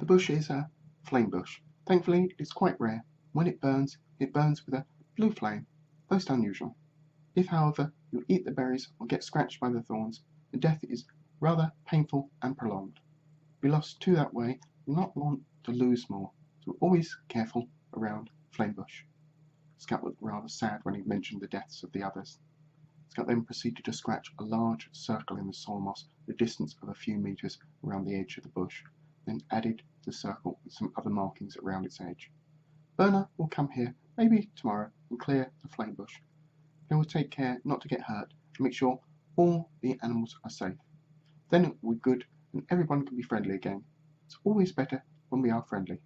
The bush is a flame bush. Thankfully, it's quite rare. When it burns with a blue flame, most unusual. If, however, you eat the berries or get scratched by the thorns, the death is rather painful and prolonged. Be lost too that way, you not want to lose more, so always careful around flame bush. Scout looked rather sad when he mentioned the deaths of the others. Scout then proceeded to scratch a large circle in the soil moss at a distance of a few meters around the edge of the bush, then added the circle with some other markings around its edge. Burner will come here, maybe tomorrow, and clear the flame bush. He will take care not to get hurt and make sure all the animals are safe. Then it will be good and everyone can be friendly again. It's always better when we are friendly.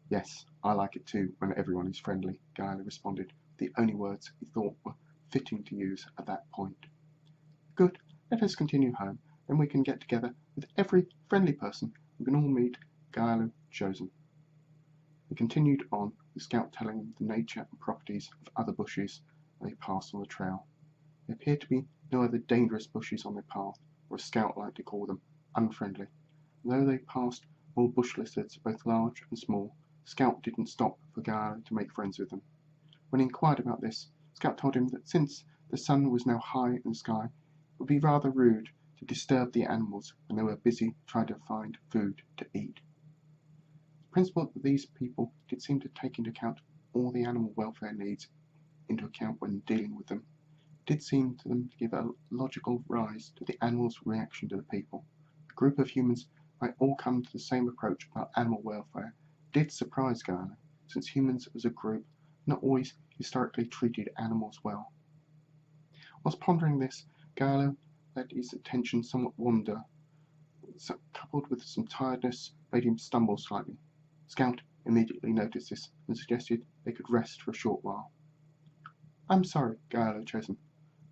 Yes, I like it too when everyone is friendly, Gaia responded, the only words he thought were fitting to use at that point. Good, let us continue home, then we can get together with every friendly person. We can all meet Gaia chosen. They continued on, the scout telling them the nature and properties of other bushes they passed on the trail. There appeared to be no other dangerous bushes on their path, or as Scout liked to call them, unfriendly. Though they passed more bush lizards, both large and small, Scout didn't stop for Gaia to make friends with them. When he inquired about this, Scout told him that since the sun was now high in the sky, it would be rather rude to disturb the animals when they were busy trying to find food to eat. The principle that these people did seem to take into account all the animal welfare needs into account when dealing with them, did seem to them to give a logical rise to the animals' reaction to the people. A group of humans might all come to the same approach about animal welfare did surprise Gaia, since humans as a group not always historically treated animals well. Whilst pondering this, Gaia let his attention somewhat wander, coupled with some tiredness made him stumble slightly. Scout immediately noticed this and suggested they could rest for a short while. I'm sorry, Gaia chosen.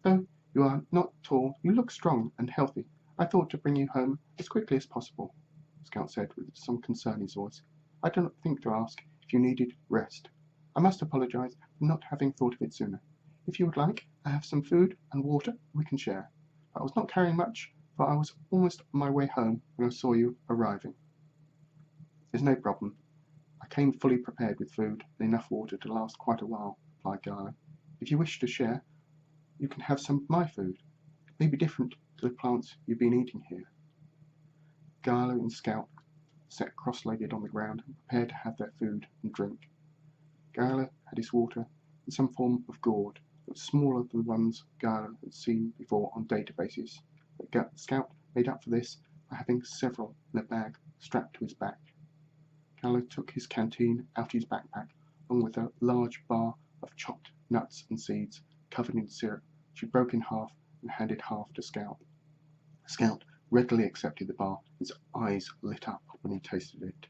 Though you are not tall, you look strong and healthy. I thought to bring you home as quickly as possible, Scout said with some concern in his voice. I did not think to ask if you needed rest. I must apologize for not having thought of it sooner. If you would like, I have some food and water we can share. I was not carrying much, for I was almost on my way home when I saw you arriving. There's no problem. I came fully prepared with food and enough water to last quite a while, replied Gaia. If you wish to share, you can have some of my food. It may be different to the plants you've been eating here. Gaia and Scout sat cross-legged on the ground and prepared to have their food and drink. Gaia had his water in some form of gourd that was smaller than the ones Gaia had seen before on databases, but Scout made up for this by having several in a bag strapped to his back. Gaia took his canteen out of his backpack, along with a large bar of chopped nuts and seeds covered in syrup. She broke in half and handed half to Scout. Scout readily accepted the bar. His eyes lit up when he tasted it.